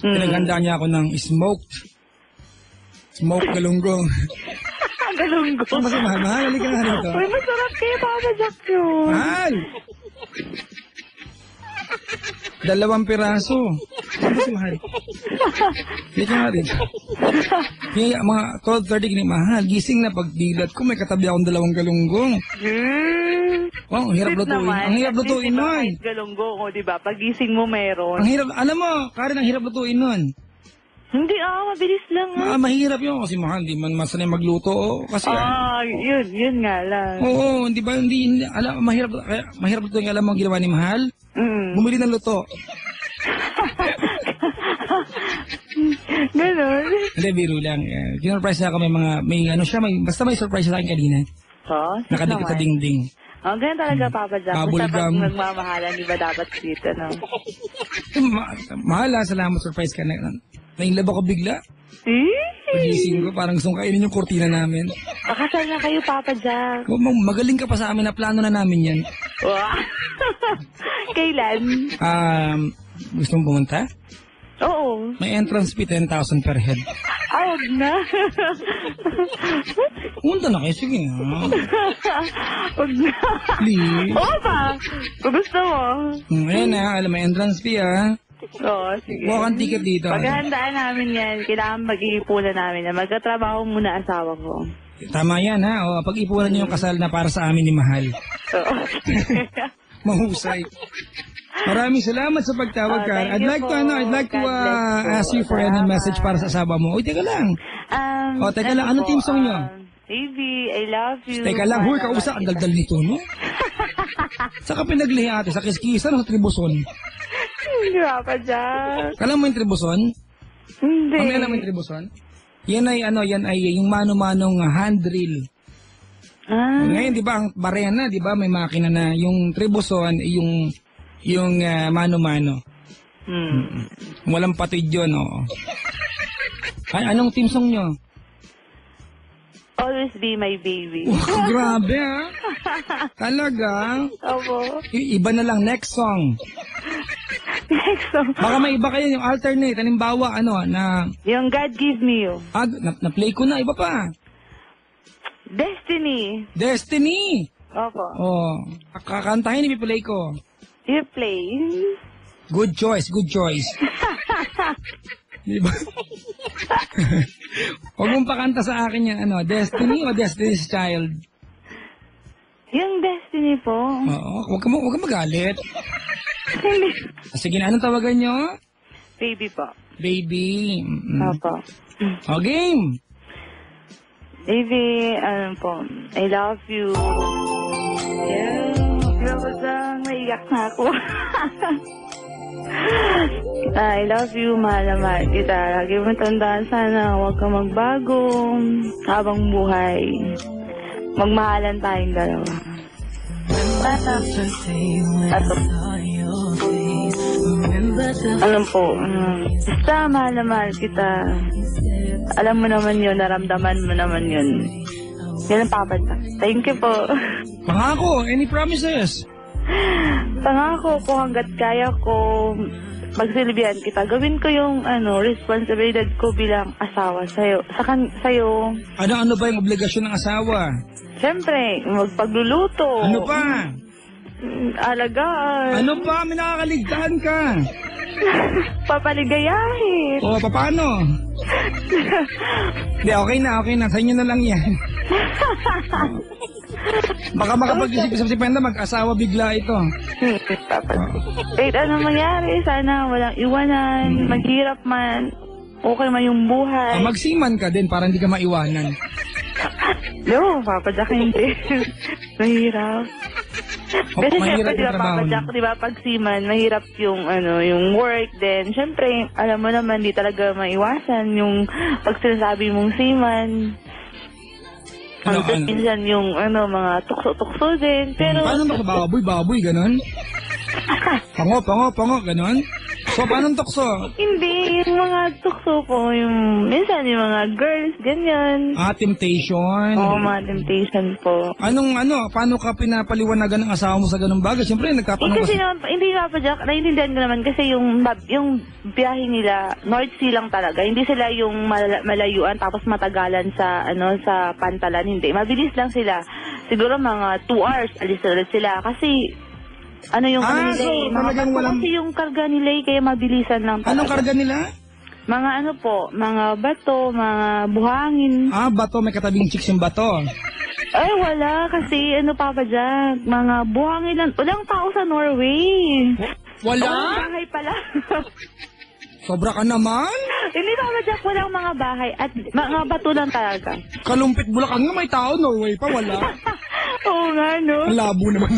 pinaganda niya ako ng smoked galunggong. Galunggong. Ano ba si Mahal? Mahal, halika na rito. Uy, masarap kayo, Papa Jack, yun. Mahal! 2 piraso. Ano ba si Mahal? Halika na rito. Kaya mga 12:30 gini, Mahal, gising na pagdilat ko, may katabi akong 2 galunggong. Wow, ang hirap lutuin. Ang hirap lutuin nun. Kahit galunggong, diba? Pagising mo meron. Ang hirap, alam mo, Karen, ang hirap lutuin nun. Hindi mabilis lang. Mahirap yun kasi Mahal, di man masanay magluto. Kasi, Yun nga lang. oo, di ba, hindi, alam, mahirap lutuin, alam mo ang ginawa ni Mahal? Bumili ng luto. Ganon. Hindi, biro lang. Kinurprise na ako basta may surprise sa akin kanina. Nakadikit sa dingding. Ganyan talaga, Papa Jack. Bubble Basta pag gum. nagmamahalan, di ba dapat sweet, ano? Mahal salamat, surprise ka na. Nainlab ako bigla. Eh? Pagising ko, parang gusto kong kainin yung kurtina namin. Pakasal na kayo, Papa Jack. Magaling ka pa sa amin, na plano na namin yan. Wow. Kailan? Gusto mong pumunta? Oo. May entrance fee 10,000 per head. Huwag na. Pumunta na kayo, sige nga. Huwag na. Please. Oo ba? Kung gusto mo. Ayan na, alam mo, entrance fee Oo, sige. Walk ang ticket dito. Paghahandaan namin yan, kailangan mag-iipunan namin yan. Magkatrabaho muna asawa ko. Tama yan ha. Pag-ipunan niyo yung kasal na para sa amin ni Mahal. Oo. Mahusay. Maraming salamat sa pagtawag ka. Thank I'd you like po. to God bless po. ask you for any message para sa asawa mo. Uy, teka lang. Teka lang. Anong team song nyo? Baby, I love you. Teka lang. Huy, kausap. Ang daldal nito, no? Saan ka pinaglihi ate? Sa Kiskisan o sa Tribuson? Hindi pa dyan. Alam mo yung Tribuson? Hindi. Alam mo yung Tribuson? Yan ay yung mano-manong hand drill. Ngayon, di ba, ang barena, di ba, may makina na yung Tribuson, yung mano-mano. Walang patid yun, oo. Ay, anong team song nyo? Always be my baby. Grabe, ha? Talaga? Opo. Iba na lang, next song. Next song. Baka may iba kayo yung alternate. Halimbawa, na... Yung God Give Me You. Na-play ko na, iba pa. Destiny. Destiny! Opo. Oh, kakantahin, ipi-play ko. You play. Good choice, good choice. Di ba? Huwag mong pakanta sa akin yan, Destiny o Destiny's Child? Yung Destiny po. Oo, huwag ka magalit. Hindi. Sige na, anong tawagan nyo? Baby po. Baby. Opo. O, game. Baby, ano po, I love you. Yeah, kapag naiyak na ako. I love you, mahal na mahal kita. Lagi mo tandaan, sana huwag kang magbago habang buhay. Magmahalan tayong dalawa. Ano po, basta mahal na mahal kita. Alam mo naman yun, naramdaman mo naman yun. Yan ang papadyak. Thank you po. Pangako, any promises? Pangako ko hanggat kaya ko magsilbihan kita. Gawin ko yung responsibilidad ko bilang asawa sa'yo. Sa'yo. Ano ba yung obligasyon ng asawa? Siyempre, magpagluluto. Ano pa? Alagaan. Ano pa? May nakakaligtaan ka. Papaligayahin. O, paano? Hindi, okay na. Sa inyo na lang yan. Baka makapag-isip si Penda, mag-asawa bigla ito. Kahit anong mangyari, sana walang iwanan, maghirap man, okay man yung buhay. Magsiman ka din para hindi ka maiwanan. No, papadyak hindi. Mahirap. Kasi mahirap syempre, yung trabaho. papadyak, diba, pag seaman, mahirap yung, yung work din. Syempre, alam mo naman, di talaga maiwasan yung pag sinasabi mong seaman. Minsan yung, mga tukso-tukso din. Pero, paano ba? Baboy, ganon? Pango, ganon? So, paano tukso? Hindi, yung mga tukso po, minsan yung mga girls, ganyan. Temptation. Oo, mga temptation po. Paano ka pinapaliwanagan ng asawa mo sa ganung bagay? Siyempre, nagtatanong kasi hindi nga pa, Jack, naiintindihan ko naman kasi yung biyahe nila, North Sea lang talaga. Hindi sila yung malayuan tapos matagalan sa, sa Pantalan. Hindi, mabilis lang sila. Siguro mga 2 hours, alis na ulit sila. Kasi, yung so, talagang walang... Kasi yung karga nila kaya mabilisan lang talaga. Anong karga nila? Mga mga bato, mga buhangin. Bato, may katabing chicks yung bato. Ay, wala. Kasi Papa Jack, mga buhangin lang. Walang tao sa Norway. Wala? Bahay pala. Sobra ka naman? Hindi, Papa Jack, walang mga bahay. At mga bato lang talaga. Kalumpit Bulacan nga, may tao. Norway pa, wala. Oo nga, no? Ang labo naman.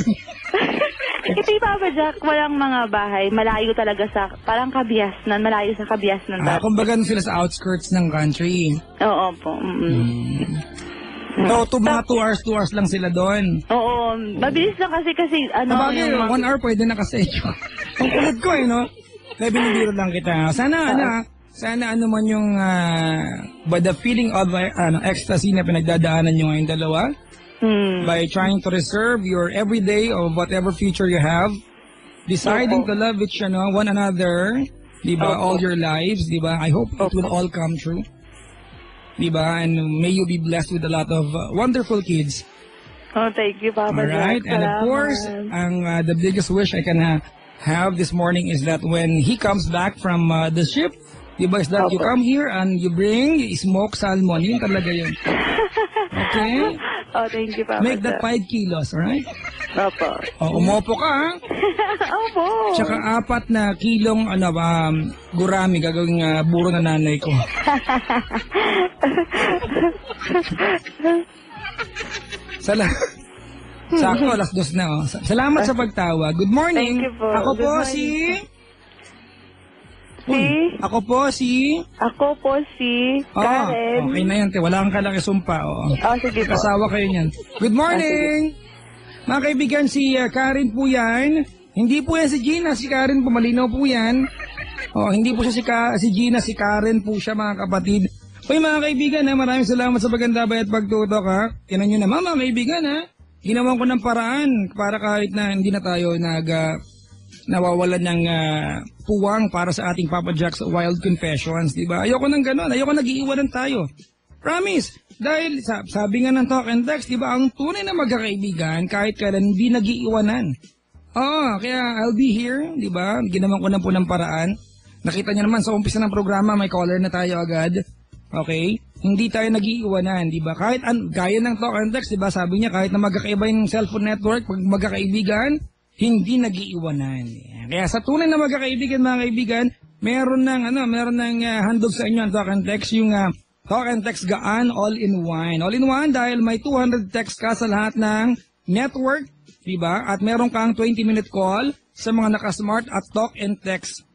Hindi, Papa Jack, walang mga bahay. Malayo talaga parang Kabiasnan. Malayo sa Kabiasnan. Kumbaga sila sa outskirts ng country. Oo po. So, mga 2 hours lang sila doon. Oo, mabilis lang kasi Bagay, 1 hour pwede na kasi. Ang kulit ko no? Kaya binibiro lang kita. Sana man yung the feeling of ecstasy na pinagdadaanan nyo ngayong dalawa. By trying to reserve your everyday or whatever future you have, deciding to love one another, diba, all your lives, diba, I hope it will all come true, diba, and may you be blessed with a lot of wonderful kids. Oh, thank you, Papa. Alright, and of course, the biggest wish I can have this morning is that when he comes back from the ship, diba, is that you come here and you bring smoked salmon, yun talaga yun. Okay? Oh, thank you, Papa. Make that 5 kilos, alright? Opo. Umopo ka, ha? Opo. Tsaka 4 na kilong, gurami, gagawing buro na nanay ko. Sakto, 2:00 na, oh. Salamat sa pagtawa. Good morning. Thank you po. Ako po si Karen. Okay na yan, wala kang kalakisumpa. Sige po. Kasawa kayo niyan. Good morning! Mga kaibigan, si Karen po yan. Hindi po yan si Gina, si Karen po, malinaw po yan. Hindi po siya si Gina, si Karen po siya, mga kapatid. Hoy mga kaibigan, maraming salamat sa pagandabay at pagtutok, ha. Tinan nyo naman, mga kaibigan, ha. Ginawan ko ng paraan para kahit na hindi na tayo nawawalan ng puwang para sa ating Papa Jack's Wild Confessions, di ba? Ayoko nang gano'n, ayoko nag-iiwanan tayo. Promise, dahil sabi nga ng Talk and Text, di ba, ang tunay na magkakaibigan kahit kailan hindi nag-iiwanan. Kaya I'll be here, di ba? Ginawan ko na po ng paraan. Nakita niyo naman sa umpisa ng programa, may caller na tayo agad. Okay? Hindi tayo nag-iiwanan, di ba? Kahit gaya ng Talk and Text, di ba? Sabi niya kahit na magkakaiba yung cellphone network, pag magkakaibigan, hindi nag-iiwanan. Kaya sa tunay na magkakaibigan, mga kaibigan, meron ng handog sa inyo ang Talk and Text, yung Talk and Text Gaan All-in-One. All-in-one dahil may 200 text ka sa lahat ng network, diba? At meron kang 20-minute call sa mga naka-smart at Talk and Text.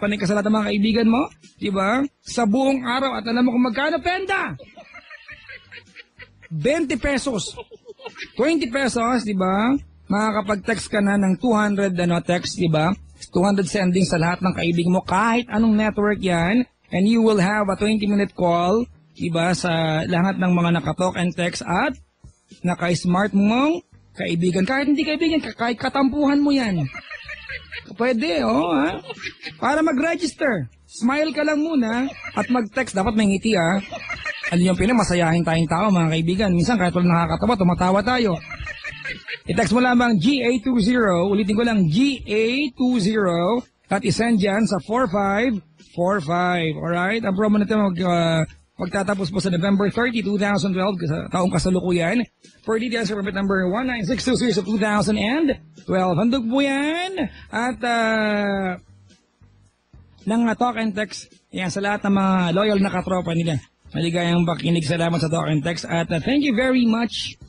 Connect ka sa lahat ng mga kaibigan mo, diba? Sa buong araw at alam mo kung magkano, Penda? 20 pesos. 20 pesos, diba? Makakapag-text ka na ng 200 text, diba? 200 sending sa lahat ng kaibigan mo, kahit anong network yan, and you will have a 20-minute call, diba, sa lahat ng mga naka-talk and text at naka-smart mong kaibigan. Kahit hindi kaibigan, kahit katampuhan mo yan. Pwede, ha? Para mag-register, smile ka lang muna at mag-text. Dapat may ngiti, ha? Ano yung pinamasayahin tayong tao, mga kaibigan. Minsan, kahit wala nakakatawa, tumatawa tayo. I-text mo lamang GA20, ulitin ko lang GA20 at isend dyan sa 4545. Alright? Ang promo natin magtatapos po sa November 30, 2012, sa taong kasalukuyan. For details, permit number 19620 of 2012. Handog po yan. At ng Talk and Text, yan, sa lahat ng mga loyal na katropa nila. Maligayang pakinig, salamat sa Talk and Text. At thank you very much.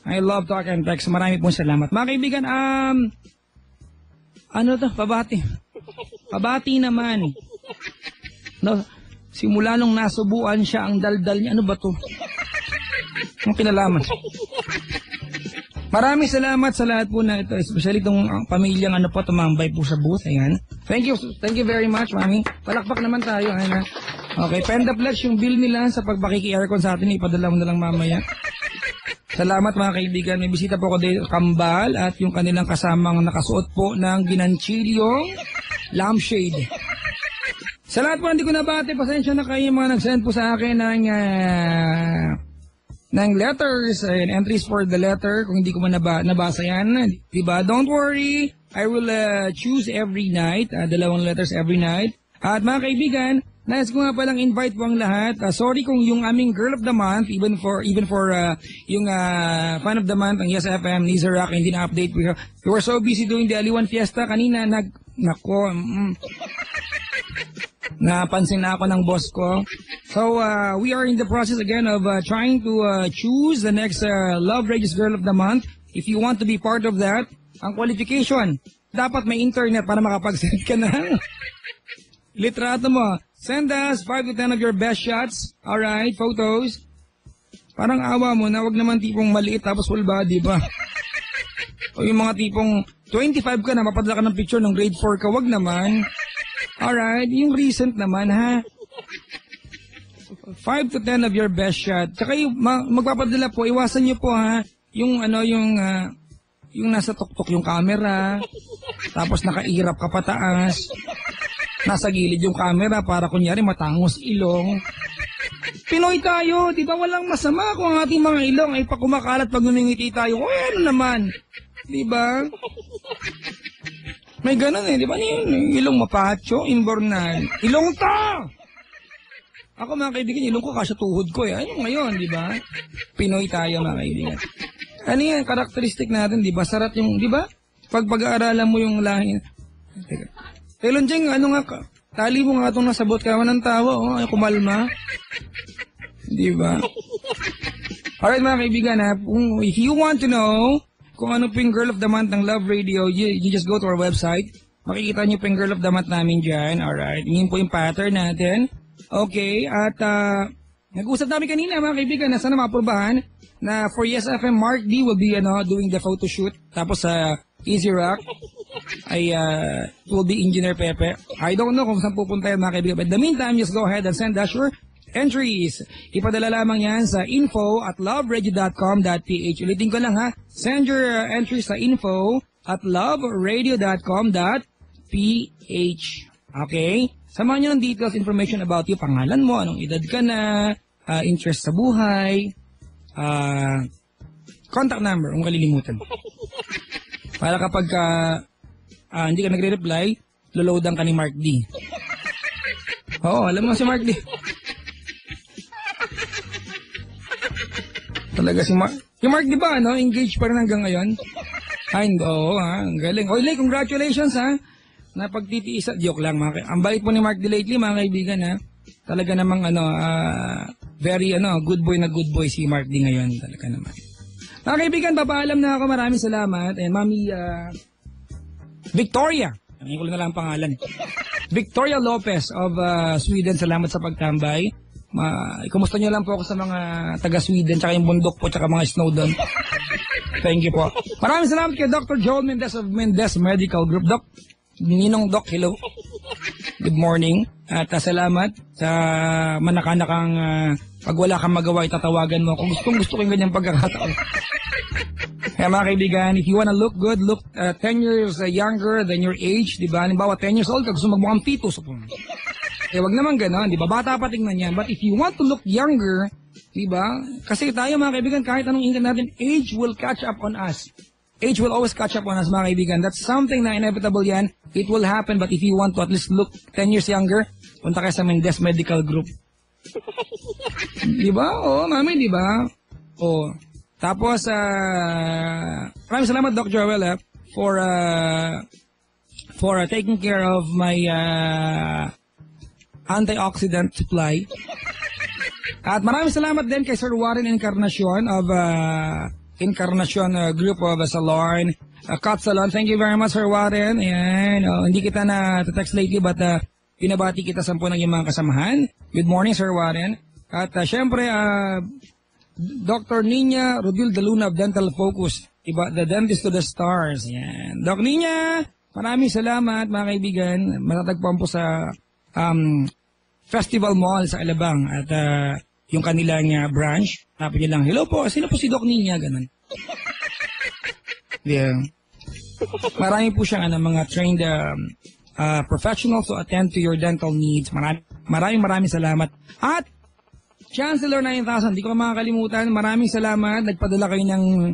I love Talk and Text. Marami pong salamat. Mga kaibigan, pabati. Pabati naman. No, simula nung nasubuan siya ang daldal niya, ano ba to? Ang kinalaman. Maraming salamat sa lahat po na ito, especially itong pamilyang tumambay po sa booth. Ayan. Thank you very much, mami. Palakpak naman tayo. Ayan. Okay, Penda Pledge yung bill nila sa pagpakiki-aircon sa atin, ipadala mo na lang mamaya. Salamat mga kaibigan. May bisita po ako dito, Kambal, at yung kanilang kasamang nakasuot po ng ginanchilyong lampshade. Sa lahat po hindi ko nabati, pasensya na kayo mga nag-send po sa akin ng letters and entries for the letter. Kung hindi ko man nabasa yan, diba? Don't worry, I will choose every night, 2 letters every night. At mga kaibigan, nais ko nga palang invite po ang lahat. Sorry kung yung aming Girl of the Month, even for yung Fan of the Month, ang Yes FM, Nizarak, hindi na-update. We were so busy doing the Aliwan Fiesta. Kanina, napansin na ako ng boss ko. So, we are in the process again of trying to choose the next Love Regis Girl of the Month. If you want to be part of that, ang qualification, dapat may internet para makapag-send ka ng litrato mo. Send us 5 to 10 of your best shots. Alright, photos. Parang awa mo na, wag naman tipong maliit tapos full body ba? O yung mga tipong 25 ka na, mapadala ka ng picture ng grade 4 ka, wag naman. Alright, yung recent naman ha. 5 to 10 of your best shot. Tsaka yung magpapadala po, iwasan nyo po ha. Yung yung nasa tuktok yung camera, tapos nakairap ka pataas. Nasa gilid yung camera para kunyari matangos ilong. Pinoy tayo, di ba walang masama kung ang ating mga ilong ay pakumakalat pag numingiti tayo. O ano naman, di ba? May ganun di ba? Yung ilong mapacho, inbornal. Ilong ta! Ako mga kaibigan, ilong ko kasya tuhod ko Ano ngayon, di ba? Pinoy tayo mga kaibigan. Ano yan, karakteristik natin, di ba? Sarat yung, di ba? Pag-aaralan mo yung lahi. Teka. Lonjeng, tali mo nga itong nasabot ka man ng tawa, ay kumalma. Di ba? Alright mga kaibigan, if you want to know kung ano po yung Girl of the Month ng Love Radio, you just go to our website. Makikita niyo po yung Girl of the Month namin dyan. Alright, yun po yung pattern natin. Okay, at nag-usap namin kanina mga kaibigan na sana mapurbahan na for Yes FM, Mark D will be doing the photo shoot. Tapos sa Easy Rock ay will be Engineer Pepe. I don't know kung saan pupunta yan mga kaibigan. But in the meantime, just go ahead and send us your entries. Ipadala lamang yan sa info@loveradio.com.ph. Ulitin ko lang ha. Send your entries sa info@loveradio.com.ph. Okay? Samahan nyo ng details, information about you, pangalan mo, anong edad ka na, interest sa buhay, contact number, kung kalilimutan. Para kapag hindi ka nagre-reply, loloadan ka ni Mark D. Oo, alam mo si Mark D. Talaga si Mark. Si Mark D ba, engaged pa rin hanggang ngayon? Ay, oo, ang galing. Oy, congratulations, ha. Napagtitiisa. Joke lang, ang bait po ni Mark D lately, mga kaibigan, ha. Talaga namang very good boy na good boy si Mark D ngayon. Talaga naman. Mga kaibigan, papaalam na ako. Maraming salamat. And Mami Victoria. Ang ko na lang ang pangalan. Victoria Lopez of Sweden. Salamat sa pagtambay. Kumusta niyo lang po ako sa mga taga-Sweden, tsaka yung bundok po, tsaka mga snow doon. Thank you po. Maraming salamat kay Dr. Joel Mendez of Mendez Medical Group. Doc, Ninong Doc, hello. Good morning. At salamat sa manakanakang pag wala kang magawa, itatawagan mo. Kung gusto ko yung ganyang pagkakataon. Kaya mga kaibigan, if you wanna look good, look 10 years younger than your age, di ba? Halimbawa, 10 years old ka, gusto magmukhang pito. So, wag naman gano'n, di ba? Bata pa tingnan yan. But if you want to look younger, di ba? Kasi tayo mga kaibigan, kahit anong ingatan natin, age will catch up on us. Age will always catch up on us, mga kaibigan. That's something na inevitable yan. It will happen, but if you want to at least look 10 years younger, punta kayo sa Mendez Medical Group. Di ba? Oo, mami, di ba? Oo. Tapos, maraming salamat, Doc Joel, for taking care of my antioxidant supply. At maraming salamat din kay Sir Warren Encarnacion of Encarnacion Group of Salon, Cut Salon. Thank you very much, Sir Warren. Ayan, hindi kita na text lately, but pinabati kita sa ng iyong mga kasamahan. Good morning, Sir Warren. At syempre, Dr. Nina Rodil de Luna of Dental Focus, iba, the dentist to the stars. Yan. Doc Nina, maraming salamat mga kaibigan. Matatagpuan po sa Festival Mall sa Alabang at yung kanilang branch. Tapos niya lang, hello po, sino po si Doc Nina? Ganun. Yeah. Marami po siyang mga trained professionals to attend to your dental needs. Maraming salamat. At Chancellor 9000, di ko makakalimutan. Maraming salamat. Nagpadala kayo ng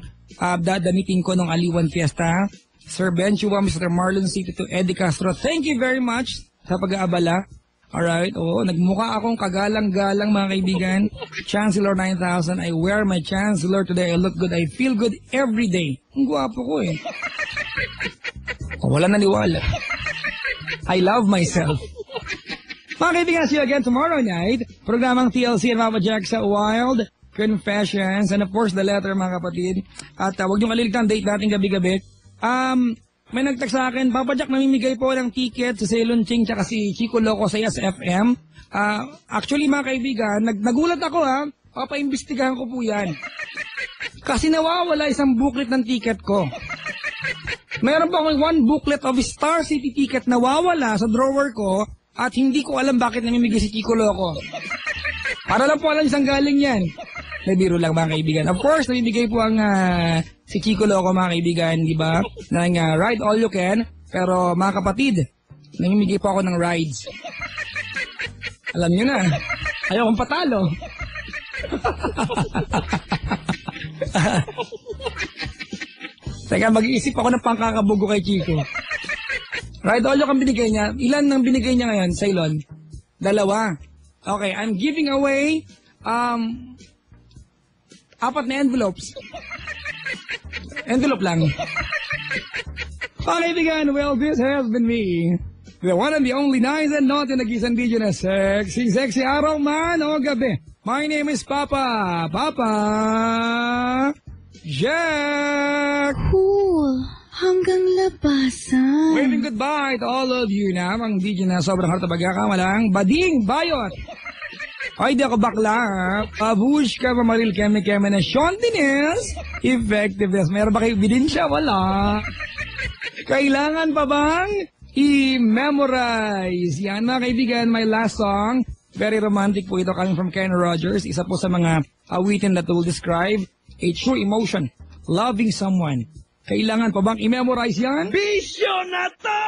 dadamitin ko ng Aliwan Fiesta. Sir Ben Chua, Mr. Marlon City to Eddie Castro. Thank you very much sa pag-aabala. Alright, oo. Nagmukha akong kagalang-galang mga kaibigan. Chancellor 9000, I wear my Chancellor today. I look good. I feel good every day. Ang gwapo ko eh. Wala naniwala. I love myself. Mga kaibigan, see you again tomorrow night. Programang TLC and Mama Jack sa Wild Confessions. And of course, the letter, mga kapatid. At huwag niyong kaliligtan, date natin gabi-gabi. May nagtag sa akin, Papa Jack, namimigay po ng ticket si Ceylon Ching tsaka si Chico Loco sa SFM. Actually, mga kaibigan, nagulat ako papaimbestigahan ko po yan. Kasi nawawala isang booklet ng ticket ko. Mayroon pa akong one booklet of Star City ticket nawawala sa drawer ko. At hindi ko alam bakit namimigay si Chico Loco. Para lang po alam isang galing yan. May biro lang mga kaibigan. Of course, namimigay po ang si Chico Loco mga kaibigan, di ba? Ng ride all you can. Pero mga kapatid, namimigay po ako ng rides. Alam nyo na, ayaw kong patalo. Teka, mag-iisip ako ng pangkakabugo kay Chico. Ride all yung binigay niya. Ilan nang binigay niya ngayon, Ceylon? 2. Okay, I'm giving away 4 na envelopes. Envelope lang. Okay, began. Well, this has been me. The one and the only nice and not in nagisan DJ na sexy araw man o gabi. My name is Papa Jack. Cool. Hanggang labasan. Waving goodbye to all of you na ang DJ na sobrang hartabaga ka malang Bading Bayot. Ay, di ako bakla. Pabush ka, mamaril keme na Shondiness. Effectiveness. Meron ba kayo ebidensya? Wala. Kailangan pa bang i-memorize? Yan mga kaibigan, my last song. Very romantic po ito coming from Ken Rogers. Isa po sa mga awitin that will describe a true emotion. Loving someone. Kailangan pa bang i-memorize yan? Bisyo na to!